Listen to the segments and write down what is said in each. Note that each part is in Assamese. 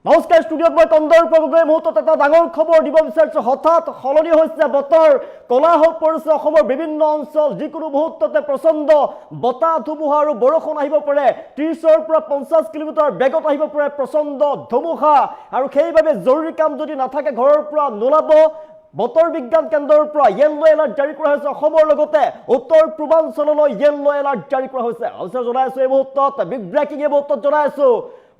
নমস্কাৰ ষ্টুডিঅ'ত মই কন্দৰ্পৰ গগৈ মুহূৰ্তত এটা ডাঙৰ খবৰ দিব বিচাৰিছোঁ হঠাৎ সলনি হৈছে বতৰ কলা হৈ পৰিছে অসমৰ বিভিন্ন অঞ্চল যিকোনো মুহূৰ্ততে প্ৰচণ্ড বতাহ ধুমুহা আৰু বৰষুণ আহিব পাৰে 30ৰ পৰা 50 কিলোমিটাৰ বেগত আহিব পাৰে প্ৰচণ্ড ধুমুহা আৰু সেইবাবে জৰুৰী কাম যদি নাথাকে ঘৰৰ পৰা নোলাব বতৰ বিজ্ঞান কেন্দ্ৰৰ পৰা য়েল্লো এলাৰ্ট জাৰি কৰা হৈছে অসমৰ লগতে উত্তৰ পূৰ্বাঞ্চললৈ য়েল্লো এলাৰ্ট জাৰি কৰা হৈছে আৰু জনাইছোঁ এই মুহূৰ্তত বিগ ব্ৰেকিং এই মুহূৰ্তত জনাইছোঁ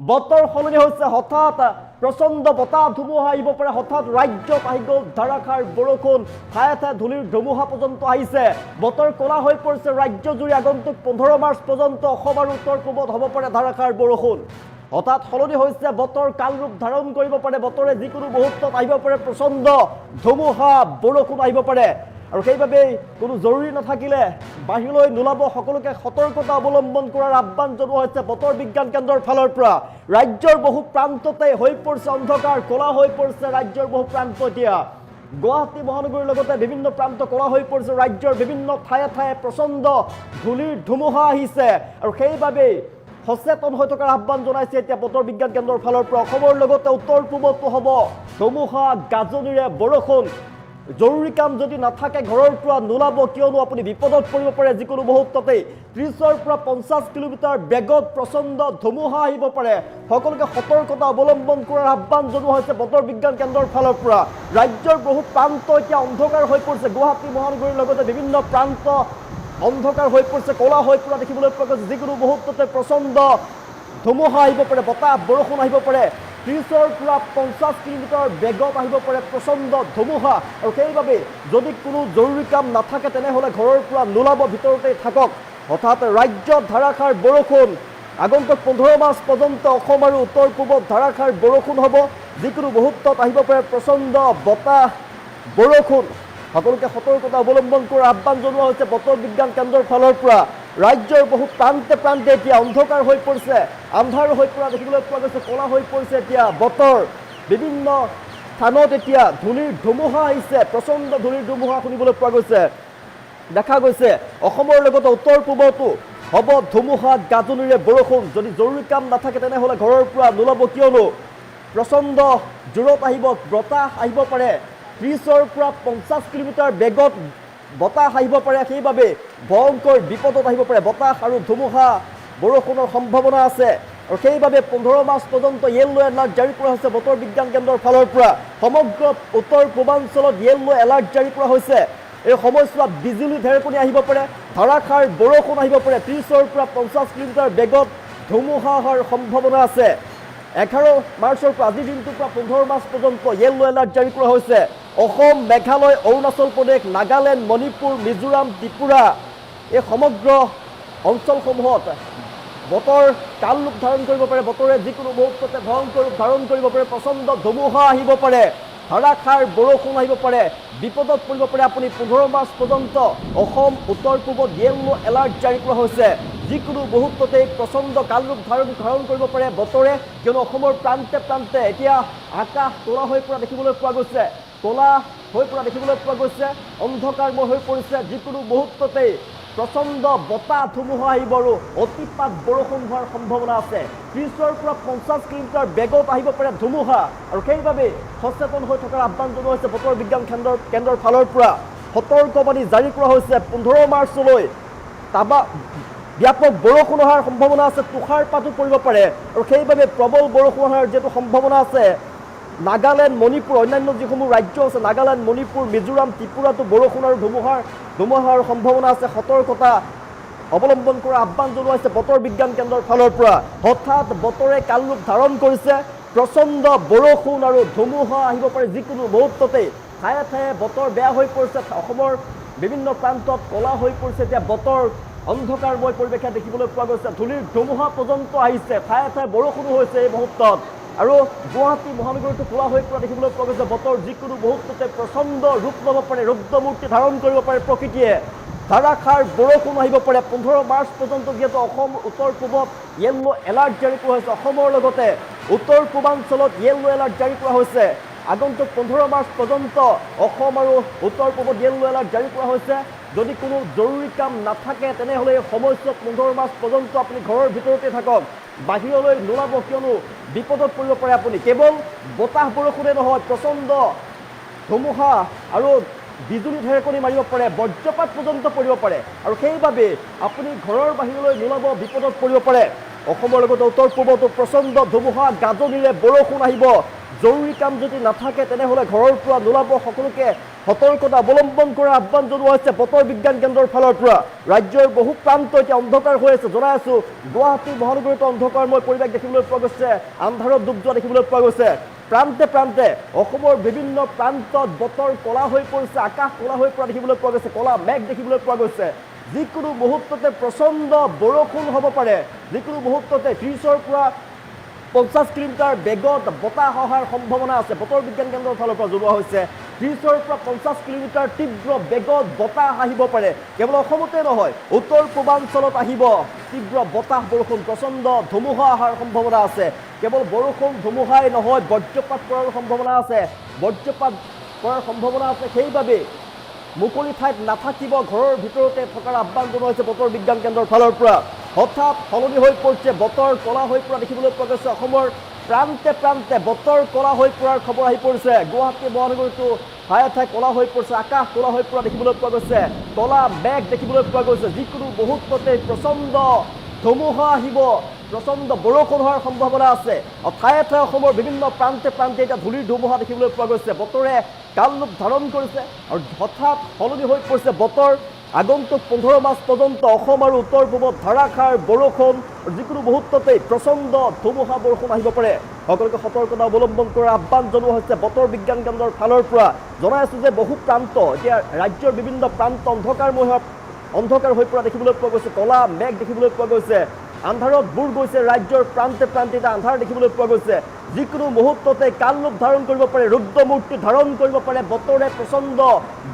বতৰ সলনি হৈছে হঠাৎ প্ৰচণ্ড বতাহ ধুমুহা আহিব পাৰে হঠাৎ ৰাজ্যত আহি গ'ল ধাৰাসাৰ বৰষুণ ঠায়ে ঠায়ে ধূলিৰ ধুমুহা পৰ্যন্ত আহিছে বতৰ কলা হৈ পৰিছে ৰাজ্যজুৰি আগন্তুক 15 মাৰ্চ পৰ্যন্ত অসম আৰু উত্তৰ পূবত হ'ব পাৰে ধাৰাসাৰ বৰষুণ হঠাৎ সলনি হৈছে বতৰ কাল ৰূপ ধাৰণ কৰিব পাৰে বতৰে যিকোনো মুহূৰ্তত আহিব পাৰে প্ৰচণ্ড ধুমুহা বৰষুণ আহিব পাৰে আৰু সেইবাবে কোনো জৰুৰী নাথাকিলে বাহিৰলৈ নোলাব সকলোকে সতৰ্কতা অৱলম্বন কৰাৰ আহ্বান জনোৱা হৈছে বতৰ বিজ্ঞান কেন্দ্ৰৰ ফালৰ পৰা ৰাজ্যৰ বহু প্ৰান্ততে হৈ পৰিছে অন্ধকাৰ কলা হৈ পৰিছে ৰাজ্যৰ বহু প্ৰান্ত এতিয়া গুৱাহাটী মহানগৰীৰ লগতে বিভিন্ন প্ৰান্ত কলা হৈ পৰিছে ৰাজ্যৰ বিভিন্ন ঠায়ে ঠায়ে প্ৰচণ্ড ধূলিৰ ধুমুহা আহিছে আৰু সেইবাবে সচেতন হৈ থকাৰ আহ্বান জনাইছে এতিয়া বতৰ বিজ্ঞান কেন্দ্ৰৰ ফালৰ পৰা অসমৰ লগতে উত্তৰ পূবতো হ'ব ধুমুহা গাজনিৰে বৰষুণ জৰুৰী কাম যদি নাথাকে ঘৰৰ পৰা নোলাব কিয়নো আপুনি বিপদত পৰিব পাৰে যিকোনো মুহূৰ্ততে 30ৰ পৰা 50 কিলোমিটাৰ বেগত প্ৰচণ্ড ধুমুহা আহিব পাৰে সকলোকে সতৰ্কতা অৱলম্বন কৰাৰ আহ্বান জনোৱা হৈছে বতৰ বিজ্ঞান কেন্দ্ৰৰ ফালৰ পৰা ৰাজ্যৰ বহু প্ৰান্ত এতিয়া অন্ধকাৰ হৈ পৰিছে গুৱাহাটী মহানগৰীৰ লগতে বিভিন্ন প্ৰান্ত অন্ধকাৰ হৈ পৰিছে কলা হৈ পৰা দেখিবলৈ পোৱা গৈছে যিকোনো মুহূৰ্ততে প্ৰচণ্ড ধুমুহা আহিব পাৰে বতাহ বৰষুণ আহিব পাৰে 30ৰ পৰা 50 কিলোমিটাৰ বেগত আহিব পাৰে প্ৰচণ্ড ধুমুহা আৰু সেইবাবে যদি কোনো জৰুৰী কাম নাথাকে তেনেহ'লে ঘৰৰ পৰা নোলাব ভিতৰতে থাকক হঠাৎ ৰাজ্যত ধাৰাসাৰ বৰষুণ আগন্তুক 15 মাৰ্চ পৰ্যন্ত অসম আৰু উত্তৰ পূবত ধাৰাসাৰ বৰষুণ হ'ব যিকোনো মুহূৰ্তত আহিব পাৰে প্ৰচণ্ড বতাহ বৰষুণ সকলোকে সতৰ্কতা অৱলম্বন কৰাৰ আহ্বান জনোৱা হৈছে বতৰ বিজ্ঞান কেন্দ্ৰৰ ফালৰ পৰা ৰাজ্যৰ বহু প্ৰান্তে প্ৰান্তে এতিয়া অন্ধকাৰ হৈ পৰিছে আন্ধাৰ হৈ পৰা দেখিবলৈ পোৱা গৈছে কলা হৈ পৰিছে এতিয়া বতৰ বিভিন্ন স্থানত এতিয়া ধূলিৰ ধুমুহা আহিছে প্ৰচণ্ড ধূলিৰ ধুমুহা শুনিবলৈ পোৱা গৈছে দেখা গৈছে অসমৰ লগতে উত্তৰ পূবতো হ'ব ধুমুহা গাজনিৰে বৰষুণ যদি জৰুৰী কাম নাথাকে তেনেহ'লে ঘৰৰ পৰা নোলাব কিয়নো প্ৰচণ্ড জোৰত আহিব বতাহ আহিব পাৰে 30ৰ পৰা 50 কিলোমিটাৰ বেগত বতাহ আহিব পাৰে সেইবাবে ভয়ংকৰ বিপদত আহিব পাৰে বতাহ আৰু ধুমুহা বৰষুণৰ সম্ভাৱনা আছে আৰু সেইবাবে 15 মাৰ্চ পৰ্যন্ত য়েল্লো এলাৰ্ট জাৰি কৰা হৈছে বতৰ বিজ্ঞান কেন্দ্ৰৰ ফালৰ পৰা সমগ্ৰ উত্তৰ পূৰ্বাঞ্চলত য়েল্লো এলাৰ্ট জাৰি কৰা হৈছে এই সময়ছোৱাত বিজুলী ঢেৰেকনি আহিব পাৰে ধাৰাসাৰ বৰষুণ আহিব পাৰে 30ৰ পৰা 50 কিলোমিটাৰ বেগত ধুমুহা হোৱাৰ সম্ভাৱনা আছে 11 মাৰ্চৰ পৰা আজিৰ দিনটোৰ পৰা 15 মাৰ্চ পৰ্যন্ত য়েল্লো এলাৰ্ট জাৰি কৰা হৈছে অসম মেঘালয় অৰুণাচল প্ৰদেশ নাগালেণ্ড মণিপুৰ মিজোৰাম ত্ৰিপুৰা এই সমগ্ৰ অঞ্চলসমূহত বতৰ কাল ৰূপ ধাৰণ কৰিব পাৰে বতৰে যিকোনো মুহূৰ্ততে ভয়ংকৰ ৰূপ ধাৰণ কৰিব পাৰে প্ৰচণ্ড ধুমুহা আহিব পাৰে ধাৰাসাৰ বৰষুণ আহিব পাৰে বিপদত পৰিব পাৰে আপুনি 15 মাৰ্চ পৰ্যন্ত অসম উত্তৰ পূবত য়েল্লো এলাৰ্ট জাৰি কৰা হৈছে যিকোনো মুহূৰ্ততে প্ৰচণ্ড কাল ৰূপ ধাৰণ কৰিব পাৰে বতৰে কিয়নো অসমৰ প্ৰান্তে প্ৰান্তে এতিয়া আকাশ কলা হৈ পৰা দেখিবলৈ পোৱা গৈছে কলা হৈ পৰা দেখিবলৈ পোৱা গৈছে অন্ধকাৰময় হৈ পৰিছে যিকোনো মুহূৰ্ততে প্ৰচণ্ড বতাহ ধুমুহা আহিব আৰু অতিপাত বৰষুণ হোৱাৰ সম্ভাৱনা আছে 30ৰ পৰা 50 কিলোমিটাৰ বেগত আহিব পাৰে ধুমুহা আৰু সেইবাবে সচেতন হৈ থকাৰ আহ্বান জনোৱা হৈছে বতৰ বিজ্ঞান কেন্দ্ৰৰ ফালৰ পৰা সতৰ্কবাণী জাৰি কৰা হৈছে 15 মাৰ্চলৈ ব্যাপক বৰষুণ অহাৰ সম্ভাৱনা আছে তুষাৰপাতো পৰিব পাৰে আৰু সেইবাবে প্ৰবল বৰষুণ অহাৰ যিটো সম্ভাৱনা আছে নাগালেণ্ড মণিপুৰ অন্যান্য যিসমূহ ৰাজ্য আছে নাগালেণ্ড মণিপুৰ মিজোৰাম ত্ৰিপুৰাতো বৰষুণ আৰু ধুমুহাৰ সম্ভাৱনা আছে সতৰ্কতা অৱলম্বন কৰাৰ আহ্বান জনোৱা হৈছে বতৰ বিজ্ঞান কেন্দ্ৰৰ ফালৰ পৰা হঠাৎ বতৰে কাল ৰূপ ধাৰণ কৰিছে প্ৰচণ্ড বৰষুণ আৰু ধুমুহা আহিব পাৰে যিকোনো মুহূৰ্ততে ঠায়ে ঠায়ে বতৰ বেয়া হৈ পৰিছে অসমৰ বিভিন্ন প্ৰান্তত কলা হৈ পৰিছে এতিয়া বতৰ অন্ধকাৰময় পৰিৱেশে দেখিবলৈ পোৱা গৈছে ধূলিৰ ধুমুহা পৰ্যন্ত আহিছে ঠায়ে ঠায়ে বৰষুণো হৈছে এই মুহূৰ্তত আৰু গুৱাহাটী মহানগৰীতো কলা হৈ পৰা দেখিবলৈ পোৱা গৈছে বতৰ যিকোনো মুহূৰ্ততে প্ৰচণ্ড ৰূপ ল'ব পাৰে ৰুদ্ৰমূৰ্তি ধাৰণ কৰিব পাৰে প্ৰকৃতিয়ে ধাৰাসাৰ বৰষুণ আহিব পাৰে 15 মাৰ্চ পৰ্যন্ত যিহেতু অসম উত্তৰ পূবত য়েল্লো এলাৰ্ট জাৰি কৰা হৈছে অসমৰ লগতে উত্তৰ পূৰ্বাঞ্চলত য়েল্লো এলাৰ্ট জাৰি কৰা হৈছে আগন্তুক 15 মাৰ্চ পৰ্যন্ত অসম আৰু উত্তৰ পূবত য়েল্লো এলাৰ্ট জাৰি কৰা হৈছে যদি কোনো জৰুৰী কাম নাথাকে তেনেহ'লে এই সময়ছোৱাত 15 মাৰ্চ পৰ্যন্ত আপুনি ঘৰৰ ভিতৰতে থাকক বাহিৰলৈ নোলাব, কিয়নো বিপদত পৰিব পাৰে আপুনি। কেৱল বতাহ বৰষুণে নহয়, প্ৰচণ্ড ধুমুহা আৰু বিজুলী ঢেৰেকনি মাৰিব পাৰে, বজ্ৰপাত পৰ্যন্ত পৰিব পাৰে, আৰু সেইবাবে আপুনি ঘৰৰ বাহিৰলৈ নোলাব, বিপদত পৰিব পাৰে। অসমৰ লগতে উত্তৰ পূৰ্বতো প্ৰচণ্ড ধুমুহা গাজনিৰে বৰষুণ আহিব। জৰুৰী কাম যদি নাথাকে তেনেহ'লে ঘৰৰ পৰা নোলাব, সকলোকে সতৰ্কতা অৱলম্বন কৰাৰ আহ্বান জনোৱা হৈছে বতৰ বিজ্ঞান কেন্দ্ৰৰ ফালৰ পৰা। ৰাজ্যৰ বহু প্ৰান্ত এতিয়া অন্ধকাৰ হৈ আছে। জনাই আছো, গুৱাহাটী মহানগৰীতো অন্ধকাৰময় পৰিৱেশ দেখিবলৈ পোৱা গৈছে, আন্ধাৰত ডুব যোৱা দেখিবলৈ পোৱা গৈছে। প্ৰান্তে প্ৰান্তে অসমৰ বিভিন্ন প্ৰান্তত বতৰ ক'লা হৈ পৰিছে, আকাশ ক'লা হৈ পৰা দেখিবলৈ পোৱা গৈছে, ক'লা মেঘ দেখিবলৈ পোৱা গৈছে। যিকোনো মুহূৰ্ততে প্ৰচণ্ড বৰষুণ হ'ব পাৰে, যিকোনো মুহূৰ্ততে 30ৰ পৰা 50 কিলোমিটাৰ বেগত বতাহ অহাৰ সম্ভাৱনা আছে। বতৰ বিজ্ঞান কেন্দ্ৰৰ ফালৰ পৰা জনোৱা হৈছে 30ৰ পৰা 50 কিলোমিটাৰ তীব্ৰ বেগত বতাহ আহিব পাৰে। কেৱল অসমতে নহয়, উত্তৰ পূৰ্বাঞ্চলত আহিব তীব্ৰ বতাহ বৰষুণ, প্ৰচণ্ড ধুমুহা অহাৰ সম্ভাৱনা আছে। কেৱল বৰষুণ ধুমুহাই নহয়, বজ্ৰপাত পৰাৰ সম্ভাৱনা আছে, বজ্ৰপাত পৰাৰ সম্ভাৱনা আছে। সেইবাবে মুকলি ঠাইত নাথাকিব, ঘৰৰ ভিতৰতে থকাৰ আহ্বান জনোৱা হৈছে বতৰ বিজ্ঞান কেন্দ্ৰৰ ফালৰ পৰা। হঠাৎ সলনি হৈ পৰিছে, বতৰ ক'লা হৈ পৰা দেখিবলৈ পোৱা গৈছে। অসমৰ প্ৰান্তে প্ৰান্তে বতৰ ক'লা হৈ পৰাৰ খবৰ আহি পৰিছে। গুৱাহাটী মহানগৰীতো ঠায়ে ঠায়ে ক'লা হৈ পৰিছে, আকাশ ক'লা হৈ পৰা দেখিবলৈ পোৱা গৈছে, ক'লা মেঘ দেখিবলৈ পোৱা গৈছে। যিকোনো মুহূৰ্ততে প্ৰচণ্ড ধুমুহা আহিব, প্ৰচণ্ড বৰষুণ হোৱাৰ সম্ভাৱনা আছে। ঠায়ে ঠায়ে অসমৰ বিভিন্ন প্ৰান্তে প্ৰান্তে এতিয়া ধূলিৰ ধুমুহা দেখিবলৈ পোৱা গৈছে। বতৰে কাল ৰূপ ধাৰণ কৰিছে আৰু হঠাৎ সলনি হৈ পৰিছে বতৰ। আগন্তুক 15 মাৰ্চ পৰ্যন্ত অসম আৰু উত্তৰ পূবত ধাৰাসাৰ বৰষুণ, যিকোনো মুহূৰ্ততেই প্ৰচণ্ড ধুমুহা বৰষুণ আহিব পাৰে। সকলোকে সতৰ্কতা অৱলম্বন কৰাৰ আহ্বান জনোৱা হৈছে বতৰ বিজ্ঞান কেন্দ্ৰৰ ফালৰ পৰা। জনাই আছোঁ যে বহু প্ৰান্ত এতিয়া ৰাজ্যৰ বিভিন্ন প্ৰান্ত অন্ধকাৰ হৈ পৰা দেখিবলৈ পোৱা গৈছে, ক'লা মেঘ দেখিবলৈ পোৱা গৈছে, আন্ধাৰত বুৰ গৈছে। ৰাজ্যৰ প্ৰান্তে প্ৰান্তে এতিয়া আন্ধাৰ দেখিবলৈ পোৱা গৈছে। যিকোনো মুহূৰ্ততে কাল ৰূপ ধাৰণ কৰিব পাৰে, ৰুদ্ৰমূৰ্তি ধাৰণ কৰিব পাৰে। বতৰে প্ৰচণ্ড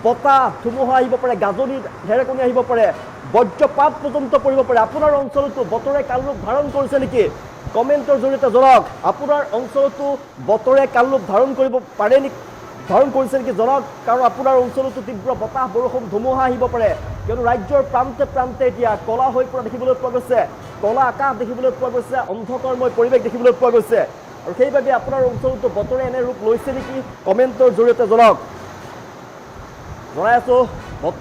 বতাহ ধুমুহা আহিব পাৰে, গাজনি ঢেৰেকনি আহিব পাৰে, বজ্ৰপাত পৰ্যন্ত পৰিব পাৰে। আপোনাৰ অঞ্চলতো বতৰে কাল ৰূপ ধাৰণ কৰিছে নেকি? কমেণ্টৰ জৰিয়তে জনাওক। আপোনাৰ অঞ্চলতো বতৰে কাল ৰূপ ধাৰণ কৰিব পাৰে নেকি, ধাৰণ কৰিছে নেকি জনাওক। কাৰণ আপোনাৰ অঞ্চলতো তীব্ৰ বতাহ বৰষুণ ধুমুহা আহিব পাৰে, কিয়নো ৰাজ্যৰ প্ৰান্তে প্ৰান্তে এতিয়া ক'লা হৈ পৰা দেখিবলৈ পোৱা গৈছে, ক'লা আকাশ দেখিবলৈ পোৱা গৈছে, অন্ধকাৰময় পৰিৱেশ দেখিবলৈ পোৱা গৈছে। আৰু সেইবাবে আপোনাৰ অঞ্চলতো বতৰে এনে ৰূপ লৈছে নেকি? কমেণ্টৰ জৰিয়তে জনাওক। জনাই আছোঁ,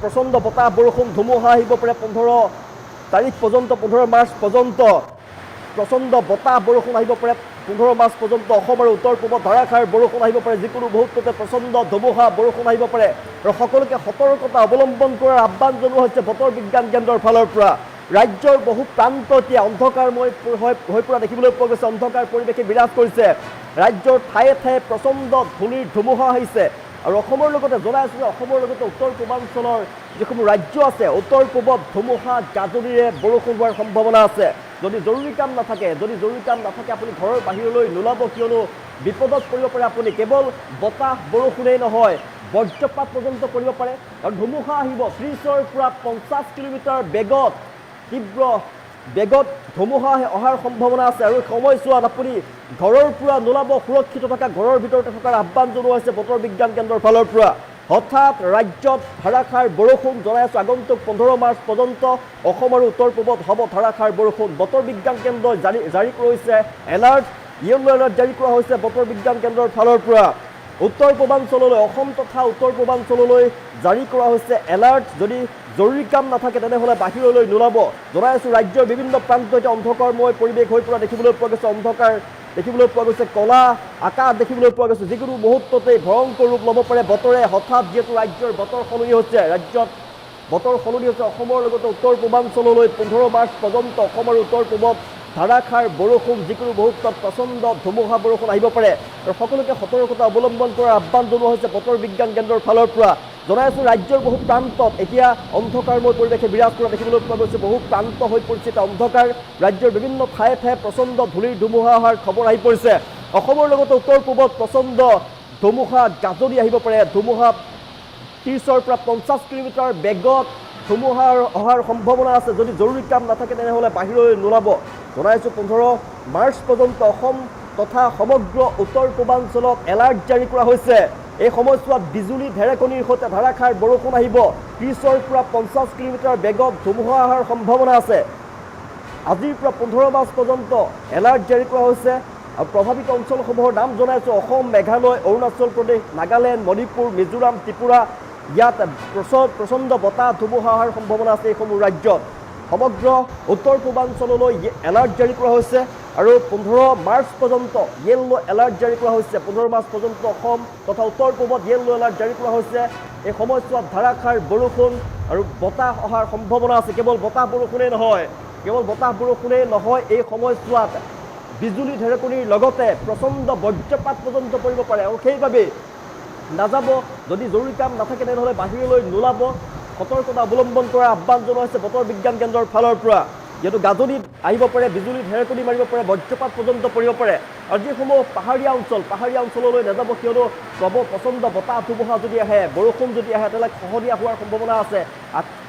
প্ৰচণ্ড বতাহ বৰষুণ ধুমুহা আহিব পাৰে 15 তাৰিখ পৰ্যন্ত, 15 মাৰ্চ পৰ্যন্ত প্ৰচণ্ড বতাহ বৰষুণ আহিব পাৰে। 15 মাৰ্চ পৰ্যন্ত অসম আৰু উত্তৰ পূবত ধাৰাসাৰ বৰষুণ আহিব পাৰে। যিকোনো মুহূৰ্ততে প্ৰচণ্ড ধুমুহা বৰষুণ আহিব পাৰে আৰু সকলোকে সতৰ্কতা অৱলম্বন কৰাৰ আহ্বান জনোৱা হৈছে বতৰ বিজ্ঞান কেন্দ্ৰৰ ফালৰ পৰা। ৰাজ্যৰ বহু প্ৰান্ত এতিয়া অন্ধকাৰময় হৈ পৰা দেখিবলৈ পোৱা গৈছে, অন্ধকাৰ পৰিৱেশে বিৰাজ কৰিছে। ৰাজ্যৰ ঠায়ে ঠায়ে প্ৰচণ্ড ধূলিৰ ধুমুহা আহিছে। আৰু অসমৰ লগতে জনাই আছোঁ যে অসমৰ লগতে উত্তৰ পূৰ্বাঞ্চলৰ যিসমূহ ৰাজ্য আছে, উত্তৰ পূবত ধুমুহা গাজনিৰে বৰষুণ হোৱাৰ সম্ভাৱনা আছে। যদি জৰুৰী কাম নাথাকে আপুনি ঘৰৰ বাহিৰলৈ নোলাব, কিয়নো বিপদত পৰিব পাৰে আপুনি। কেৱল বতাহ বৰষুণেই নহয়, বজ্ৰপাত পৰ্যন্ত পৰিব পাৰে। আৰু ধুমুহা আহিব 30ৰ পৰা 50 কিলোমিটাৰ বেগত, তীব্ৰ বেগত ধুমুহা অহাৰ সম্ভাৱনা আছে। আৰু সময়ছোৱাত আপুনি ঘৰৰ পৰা নোলাব, সুৰক্ষিত থকা ঘৰৰ ভিতৰতে থকাৰ আহ্বান জনোৱা হৈছে বতৰ বিজ্ঞান কেন্দ্ৰৰ ফালৰ পৰা। হঠাৎ ৰাজ্যত ধাৰাসাৰ বৰষুণ। জনাই আছোঁ আগন্তুক 15 মাৰ্চ পৰ্যন্ত অসম আৰু উত্তৰ পূবত হ'ব ধাৰাসাৰ বৰষুণ। বতৰ বিজ্ঞান কেন্দ্ৰই জাৰি কৰিছে এলাৰ্ট, য়েলো এলাৰ্ট জাৰি কৰা হৈছে বতৰ বিজ্ঞান কেন্দ্ৰৰ ফালৰ পৰা। উত্তৰ পূৰ্বাঞ্চললৈ, অসম তথা উত্তৰ পূৰ্বাঞ্চললৈ জাৰি কৰা হৈছে এলাৰ্ট। যদি জৰুৰী কাম নাথাকে তেনেহ'লে বাহিৰলৈ নোলাব। জনাই আছোঁ ৰাজ্যৰ বিভিন্ন প্ৰান্ত এতিয়া অন্ধকাৰময় পৰিৱেশ হৈ পৰা দেখিবলৈ পোৱা গৈছে, অন্ধকাৰ দেখিবলৈ পোৱা গৈছে, ক'লা আকাশ দেখিবলৈ পোৱা গৈছে। যিকোনো মুহূৰ্ততেই ভয়ংকৰ ৰূপ ল'ব পাৰে বতৰে। হঠাৎ যিহেতু ৰাজ্যৰ বতৰ সলনি হৈছে, ৰাজ্যত বতৰ সলনি হৈছে। অসমৰ লগতে উত্তৰ পূৰ্বাঞ্চললৈ 15 মাৰ্চ পৰ্যন্ত অসম আৰু উত্তৰ পূবত ধাৰাসাৰ বৰষুণ, যিকোনো মুহূৰ্তত প্ৰচণ্ড ধুমুহা বৰষুণ আহিব পাৰে। আৰু সকলোকে সতৰ্কতা অৱলম্বন কৰাৰ আহ্বান জনোৱা হৈছে বতৰ বিজ্ঞান কেন্দ্ৰৰ ফালৰ পৰা। জনাই আছোঁ ৰাজ্যৰ বহু প্ৰান্তত এতিয়া অন্ধকাৰময় পৰিৱেশে বিৰাজ কৰা দেখিবলৈ পোৱা গৈছে। বহু প্ৰান্ত হৈ পৰিছে এতিয়া অন্ধকাৰ। ৰাজ্যৰ বিভিন্ন ঠায়ে ঠায়ে প্ৰচণ্ড ধূলিৰ ধুমুহা অহাৰ খবৰ আহি পৰিছে। অসমৰ লগতে উত্তৰ পূবত প্ৰচণ্ড ধুমুহা গাজনি আহিব পাৰে। ধুমুহা 30ৰ পৰা 50 কিলোমিটাৰ বেগত ধুমুহা অহাৰ সম্ভাৱনা আছে। যদি জৰুৰী কাম নাথাকে তেনেহ'লে বাহিৰলৈ নোলাব। জনাইছোঁ 15 মাৰ্চ পৰ্যন্ত অসম তথা সমগ্ৰ উত্তৰ পূৰ্বাঞ্চলত এলাৰ্ট জাৰি কৰা হৈছে। এই সময়ছোৱাত বিজুলী ঢেৰেকনিৰ সৈতে ধাৰাসাৰ বৰষুণ আহিব। 30ৰ পৰা 50 কিলোমিটাৰ বেগত ধুমুহা অহাৰ সম্ভাৱনা আছে। আজিৰ পৰা 15 মাৰ্চ পৰ্যন্ত এলাৰ্ট জাৰি কৰা হৈছে আৰু প্ৰভাৱিত অঞ্চলসমূহৰ নাম জনাইছো অসম মেঘালয় অৰুণাচল প্ৰদেশ নাগালেণ্ড মণিপুৰ মিজোৰাম ত্ৰিপুৰা ইয়াত প্ৰচণ্ড বতাহ ধুমুহা অহাৰ সম্ভাৱনা আছে এইসমূহ ৰাজ্যত সমগ্ৰ উত্তৰ পূৰ্বাঞ্চললৈ এলাৰ্ট জাৰি কৰা হৈছে আৰু 15 মাৰ্চ পৰ্যন্ত য়েল্লো এলাৰ্ট জাৰি কৰা হৈছে 15 মাৰ্চ পৰ্যন্ত অসম তথা উত্তৰ পূবত য়েল্লো এলাৰ্ট জাৰি কৰা হৈছে এই সময়ছোৱাত ধাৰাসাৰ বৰষুণ আৰু বতাহ অহাৰ সম্ভাৱনা আছে কেৱল বতাহ বৰষুণেই নহয় এই সময়ছোৱাত বিজুলী ঢেৰেকনিৰ লগতে প্ৰচণ্ড বজ্ৰপাত পৰ্যন্ত পৰিব পাৰে আৰু সেইবাবে নাযাব যদি জৰুৰী কাম নাথাকে তেনেহ'লে বাহিৰলৈ নোলাব সতৰ্কতা অৱলম্বন কৰাৰ আহ্বান জনোৱা হৈছে বতৰ বিজ্ঞান কেন্দ্ৰৰ ফালৰ পৰা যেহেতু গাজনি আহিব পাৰে বিজুলী ঢেৰেকনি মাৰিব পাৰে বজ্ৰপাত পৰ্যন্ত পৰিব পাৰে আৰু যিসমূহ পাহাৰীয়া অঞ্চললৈ নাযাব কিয়নো প্ৰচণ্ড বতাহ ধুমুহা যদি আহে বৰষুণ যদি আহে তেতিয়াহ'লে খহনীয়া হোৱাৰ সম্ভাৱনা আছে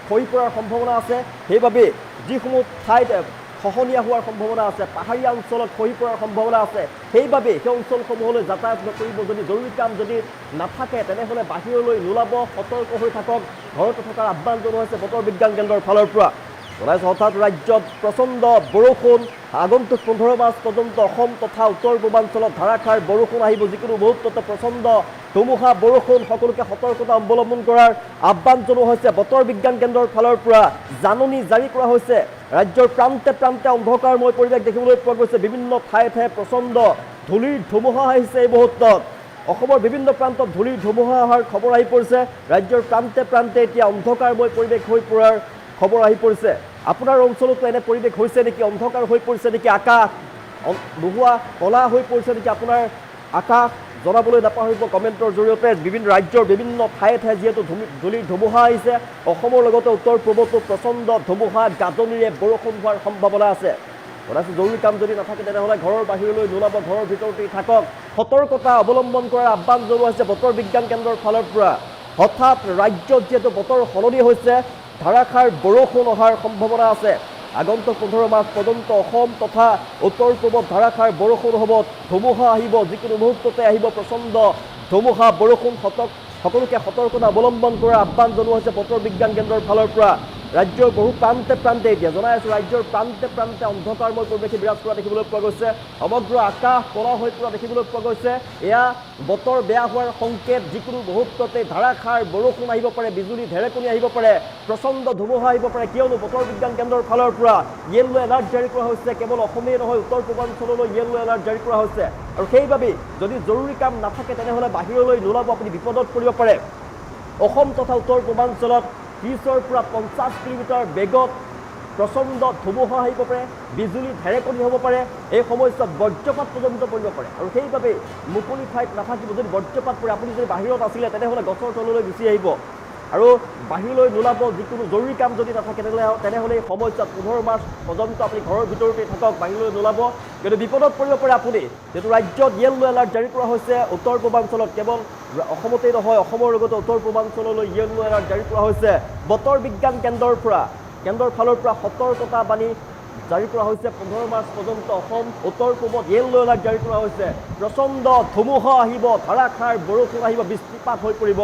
খহি পৰাৰ সম্ভাৱনা আছে সেইবাবে যিসমূহ ঠাইত খহনীয়া হোৱাৰ সম্ভাৱনা আছে পাহাৰীয়া অঞ্চলত খহি পৰাৰ সম্ভাৱনা আছে সেইবাবে সেই অঞ্চলসমূহলৈ যাতায়াত নকৰিব যদি জৰুৰী কাম যদি নাথাকে তেনেহ'লে বাহিৰলৈ নোলাব সতৰ্ক হৈ থাকক ঘৰতে থকাৰ আহ্বান জনোৱা হৈছে বতৰ বিজ্ঞান কেন্দ্ৰৰ ফালৰ পৰা জনাইছে হঠাৎ ৰাজ্যত প্ৰচণ্ড বৰষুণ আগন্তুক 15 মাৰ্চ পৰ্যন্ত অসম তথা উত্তৰ পূৰ্বাঞ্চলত ধাৰাসাৰ বৰষুণ আহিব যিকোনো মুহূৰ্ততে প্ৰচণ্ড ধুমুহা বৰষুণ সকলোকে সতৰ্কতা অৱলম্বন কৰাৰ আহ্বান জনোৱা হৈছে বতৰ বিজ্ঞান কেন্দ্ৰৰ ফালৰ পৰা জাননী জাৰি কৰা হৈছে ৰাজ্যৰ প্ৰান্তে প্ৰান্তে অন্ধকাৰময় পৰিৱেশ দেখিবলৈ পোৱা গৈছে বিভিন্ন ঠায়ে ঠায়ে প্ৰচণ্ড ধূলিৰ ধুমুহা আহিছে এই মুহূৰ্তত অসমৰ বিভিন্ন প্ৰান্তত ধূলিৰ ধুমুহা অহাৰ খবৰ আহি পৰিছে ৰাজ্যৰ প্ৰান্তে প্ৰান্তে এতিয়া অন্ধকাৰময় পৰিৱেশ হৈ পৰাৰ খবৰ আহি পৰিছে আপোনাৰ অঞ্চলতো এনে পৰিৱেশ হৈছে নেকি অন্ধকাৰ হৈ পৰিছে নেকি আকাশ নোহোৱা কলা হৈ পৰিছে নেকি আপোনাৰ আকাশ জনাবলৈ নাপাহৰিব কমেণ্টৰ জৰিয়তে বিভিন্ন ৰাজ্যৰ বিভিন্ন ঠায়ে ঠায়ে যিহেতু ধূলিৰ ধুমুহা আহিছে অসমৰ লগতে উত্তৰ পূবতো প্ৰচণ্ড ধুমুহা গাজনিৰে বৰষুণ হোৱাৰ সম্ভাৱনা আছে জনাইছো জৰুৰী কাম যদি নাথাকে তেনেহ'লে ঘৰৰ বাহিৰলৈ নোলাব ঘৰৰ ভিতৰতেই থাকক সতৰ্কতা অৱলম্বন কৰাৰ আহ্বান জনোৱা হৈছে বতৰ বিজ্ঞান কেন্দ্ৰৰ ফালৰ পৰা হঠাৎ ৰাজ্যত যিহেতু বতৰ সলনি হৈছে ধাৰাসাৰ বৰষুণ অহাৰ সম্ভাৱনা আছে আগন্তুক 15 মাৰ্চ পৰ্যন্ত অসম তথা উত্তৰ পূবত ধাৰাসাৰ বৰষুণ হ'ব ধুমুহা আহিব যিকোনো মুহূৰ্ততে আহিব প্ৰচণ্ড ধুমুহা বৰষুণ সকলোকে সতৰ্কতা অৱলম্বন কৰাৰ আহ্বান জনোৱা হৈছে বতৰ বিজ্ঞান কেন্দ্ৰৰ ফালৰ পৰা ৰাজ্যৰ বহু প্ৰান্তে প্ৰান্তে এতিয়া জনাই আছোঁ ৰাজ্যৰ প্ৰান্তে প্ৰান্তে অন্ধকাৰময় পৰিৱেশে বিৰাজ কৰা দেখিবলৈ পোৱা গৈছে সমগ্ৰ আকাশ কলা হৈ পৰা দেখিবলৈ পোৱা গৈছে এয়া বতৰ বেয়া হোৱাৰ সংকেত যিকোনো মুহূৰ্ততে ধাৰাসাৰ বৰষুণ আহিব পাৰে বিজুলী ঢেৰেকনি আহিব পাৰে প্ৰচণ্ড ধুমুহা আহিব পাৰে কিয়নো বতৰ বিজ্ঞান কেন্দ্ৰৰ ফালৰ পৰা য়েল্লো এলাৰ্ট জাৰি কৰা হৈছে কেৱল অসমেই নহয় উত্তৰ পূৰ্বাঞ্চললৈ য়েল্লো এলাৰ্ট জাৰি কৰা হৈছে আৰু সেইবাবে যদি জৰুৰী কাম নাথাকে তেনেহ'লে বাহিৰলৈ নোলাব আপুনি বিপদত পৰিব পাৰে অসম তথা উত্তৰ পূৰ্বাঞ্চলত 30ৰ পৰা 50 কিলোমিটাৰ বেগত প্ৰচণ্ড ধুমুহা আহিব পাৰে বিজুলী ঢেৰেকনি হ'ব পাৰে এই সময়ছোৱাত বজ্ৰপাত পৰ্যন্ত পৰিব পাৰে আৰু সেইবাবে মুকলি ঠাইত নাথাকিব যদি বজ্ৰপাত পৰে আপুনি যদি বাহিৰত আছিলে তেনেহ'লে গছৰ তললৈ গুচি আহিব আৰু বাহিৰলৈ নোলাব যিকোনো জৰুৰী কাম যদি নাথাকে তেনেহ'লে এই সময়ছোৱাত 15 মাৰ্চ পৰ্যন্ত আপুনি ঘৰৰ ভিতৰতে থাকক বাহিৰলৈ নোলাব কিন্তু বিপদত পৰিব পাৰে আপুনি যিহেতু ৰাজ্যত য়েল্লো এলাৰ্ট জাৰি কৰা হৈছে উত্তৰ পূৰ্বাঞ্চলত কেৱল অসমতেই নহয় অসমৰ লগতে উত্তৰ পূৰ্বাঞ্চললৈ য়েল্লো এলাৰ্ট জাৰি কৰা হৈছে বতৰ বিজ্ঞান কেন্দ্ৰৰ ফালৰ পৰা সতৰ্কতা বাণী জাৰি কৰা হৈছে 15 মাৰ্চ পৰ্যন্ত অসম উত্তৰ পূবত য়েল্লো এলাৰ্ট জাৰি কৰা হৈছে প্ৰচণ্ড ধুমুহা আহিব ধাৰাসাৰ বৰষুণ আহিব বৃষ্টিপাত হৈ পৰিব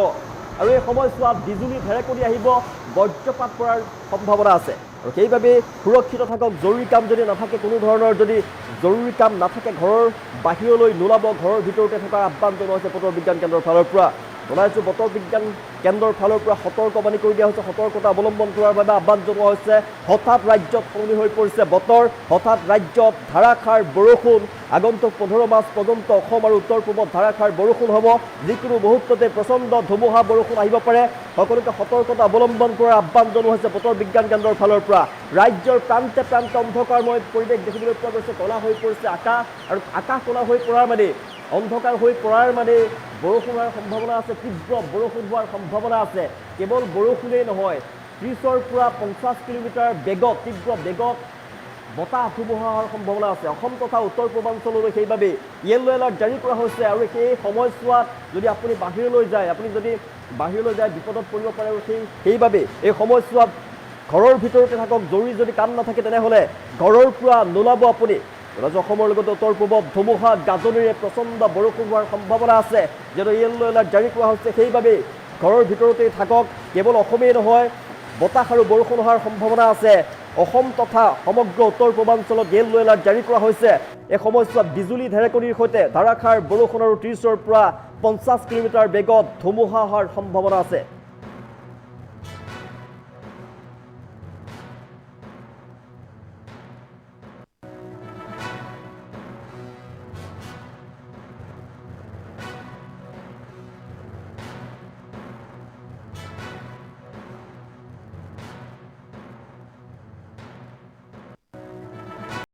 আৰু এই সময়ছোৱাত বিজুলী ঢেৰেকনি আহিব বজ্ৰপাত পৰাৰ সম্ভাৱনা আছে আৰু সেইবাবে সুৰক্ষিত থাকক জৰুৰী কাম যদি নাথাকে কোনো ধৰণৰ যদি জৰুৰী কাম নাথাকে ঘৰৰ বাহিৰলৈ নোলাব ঘৰৰ ভিতৰতে থকাৰ আহ্বান জনোৱা হৈছে বতৰ বিজ্ঞান কেন্দ্ৰৰ ফালৰ পৰা জনাইছোঁ বতৰ বিজ্ঞান কেন্দ্ৰৰ ফালৰ পৰা সতৰ্কবাণী কৰি দিয়া হৈছে সতৰ্কতা অৱলম্বন কৰাৰ বাবে আহ্বান জনোৱা হৈছে হঠাৎ ৰাজ্যত সলনি হৈ পৰিছে বতৰ হঠাৎ ৰাজ্যত ধাৰাসাৰ বৰষুণ আগন্তুক 15 মাৰ্চ পৰ্যন্ত অসম আৰু উত্তৰ পূবত ধাৰাসাৰ বৰষুণ হ'ব যিকোনো মুহূৰ্ততে প্ৰচণ্ড ধুমুহা বৰষুণ আহিব পাৰে সকলোকে সতৰ্কতা অৱলম্বন কৰাৰ আহ্বান জনোৱা হৈছে বতৰ বিজ্ঞান কেন্দ্ৰৰ ফালৰ পৰা ৰাজ্যৰ প্ৰান্তে প্ৰান্তে অন্ধকাৰময় পৰিৱেশ দেখিবলৈ পোৱা গৈছে কলা হৈ পৰিছে আকাশ আৰু আকাশ কলা হৈ পৰাৰ মানে অন্ধকাৰ হৈ পৰাৰ মানে বৰষুণ হোৱাৰ সম্ভাৱনা আছে তীব্ৰ বৰষুণ হোৱাৰ সম্ভাৱনা আছে কেৱল বৰষুণেই নহয় 30ৰ পৰা 50 কিলোমিটাৰ বেগত তীব্ৰ বেগত বতাহ ধুমুহা হোৱাৰ সম্ভাৱনা আছে অসম তথা উত্তৰ পূৰ্বাঞ্চললৈ সেইবাবে য়েল্লো এলাৰ্ট জাৰি কৰা হৈছে আৰু সেই সময়ছোৱাত যদি আপুনি বাহিৰলৈ যায় বিপদত পৰিব পাৰে আৰু সেইবাবে এই সময়ছোৱাত ঘৰৰ ভিতৰতে থাকক জৰুৰী যদি কাম নাথাকে তেনেহ'লে ঘৰৰ পৰা নোলাব আপুনি অসমৰ লগতে উত্তৰ পূবত ধুমুহা গাজনিৰে প্ৰচণ্ড বৰষুণ হোৱাৰ সম্ভাৱনা আছে যিহেতু য়েল্লো এলাৰ্ট জাৰি কৰা হৈছে সেইবাবে ঘৰৰ ভিতৰতেই থাকক কেৱল অসমেই নহয় বতাহ আৰু বৰষুণ হোৱাৰ সম্ভাৱনা আছে অসম তথা সমগ্ৰ উত্তৰ পূৰ্বাঞ্চলত য়েলো এলাৰ্ট জাৰি কৰা হৈছে এই সময়ছোৱাত বিজুলী ঢেৰেকনিৰ সৈতে ধাৰাসাৰ বৰষুণ আৰু 30ৰ পৰা 50 কিলোমিটাৰ বেগত ধুমুহা হোৱাৰ সম্ভাৱনা আছে